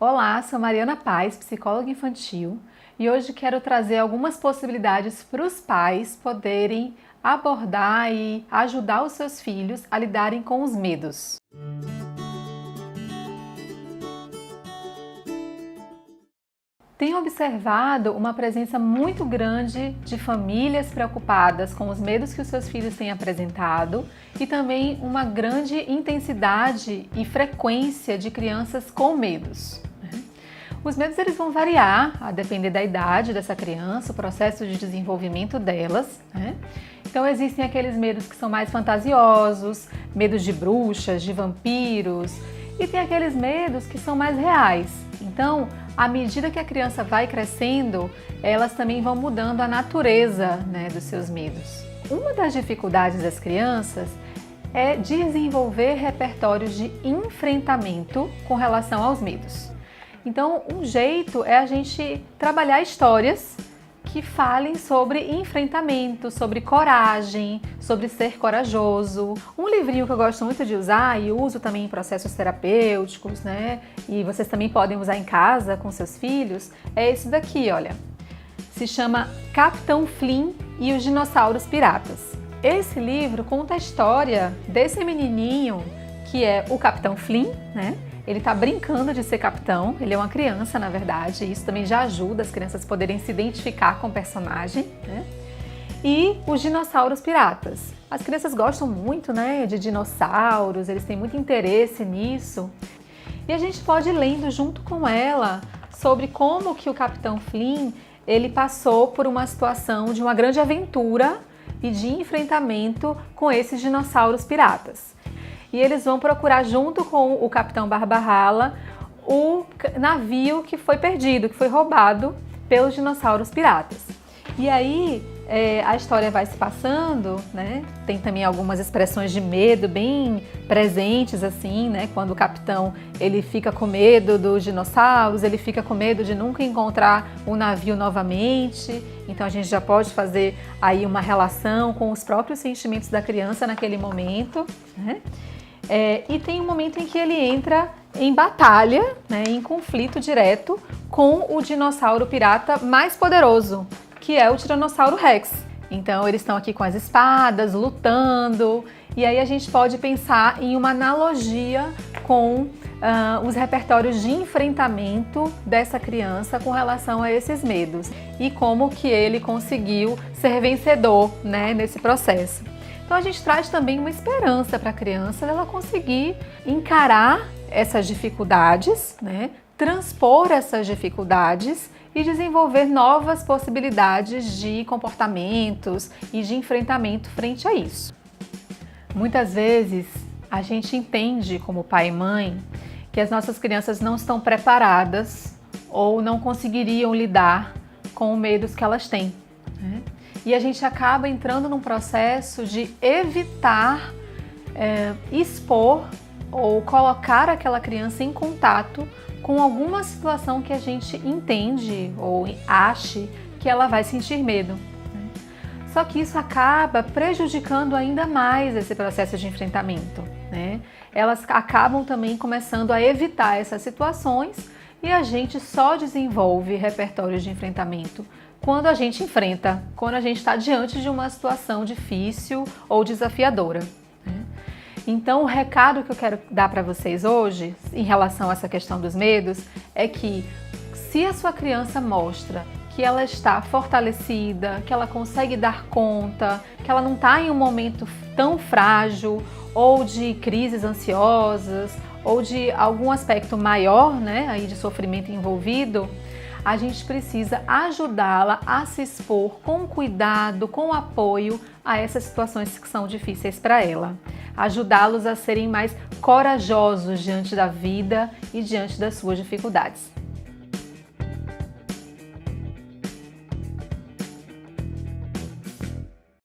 Olá, sou Mariana Paz, psicóloga infantil, e hoje quero trazer algumas possibilidades para os pais poderem abordar e ajudar os seus filhos a lidarem com os medos. Tenho observado uma presença muito grande de famílias preocupadas com os medos que os seus filhos têm apresentado e também uma grande intensidade e frequência de crianças com medos. Os medos eles vão variar a depender da idade dessa criança, o processo de desenvolvimento delas. Então existem aqueles medos que são mais fantasiosos, medos de bruxas, de vampiros, e tem aqueles medos que são mais reais. Então, à medida que a criança vai crescendo, elas também vão mudando a natureza, dos seus medos. Uma das dificuldades das crianças é desenvolver repertórios de enfrentamento com relação aos medos. Então, um jeito é a gente trabalhar histórias que falem sobre enfrentamento, sobre coragem, sobre ser corajoso. Um livrinho que eu gosto muito de usar e uso também em processos terapêuticos, e vocês também podem usar em casa com seus filhos, é esse daqui, olha. Se chama Capitão Flynn e os Dinossauros Piratas. Esse livro conta a história desse menininho que é o Capitão Flynn, Ele está brincando de ser capitão, ele é uma criança, na verdade, e isso também já ajuda as crianças a poderem se identificar com o personagem, E os dinossauros piratas. As crianças gostam muito, de dinossauros, eles têm muito interesse nisso. E a gente pode ir lendo junto com ela sobre como que o Capitão Flynn, ele passou por uma situação de uma grande aventura e de enfrentamento com esses dinossauros piratas. E eles vão procurar junto com o Capitão Barbarrala o navio que foi perdido, que foi roubado pelos dinossauros piratas. E aí a história vai se passando, Tem também algumas expressões de medo bem presentes, assim, Quando o capitão ele fica com medo dos dinossauros, ele fica com medo de nunca encontrar o navio novamente. Então a gente já pode fazer aí uma relação com os próprios sentimentos da criança naquele momento, E tem um momento em que ele entra em batalha, em conflito direto com o dinossauro pirata mais poderoso, que é o Tiranossauro Rex. Então eles estão aqui com as espadas, lutando, e aí a gente pode pensar em uma analogia com os repertórios de enfrentamento dessa criança com relação a esses medos e como que ele conseguiu ser vencedor, nesse processo. Então a gente traz também uma esperança para a criança dela conseguir encarar essas dificuldades, transpor essas dificuldades e desenvolver novas possibilidades de comportamentos e de enfrentamento frente a isso. Muitas vezes a gente entende como pai e mãe que as nossas crianças não estão preparadas ou não conseguiriam lidar com os medos que elas têm. E a gente acaba entrando num processo de evitar expor ou colocar aquela criança em contato com alguma situação que a gente entende ou ache que ela vai sentir medo. Só que isso acaba prejudicando ainda mais esse processo de enfrentamento. Elas acabam também começando a evitar essas situações e a gente só desenvolve repertórios de enfrentamento quando a gente enfrenta, quando a gente está diante de uma situação difícil ou desafiadora. Então, o recado que eu quero dar para vocês hoje, em relação a essa questão dos medos, é que se a sua criança mostra que ela está fortalecida, que ela consegue dar conta, que ela não está em um momento tão frágil ou de crises ansiosas ou de algum aspecto maior, aí de sofrimento envolvido, a gente precisa ajudá-la a se expor com cuidado, com apoio a essas situações que são difíceis para ela. Ajudá-los a serem mais corajosos diante da vida e diante das suas dificuldades.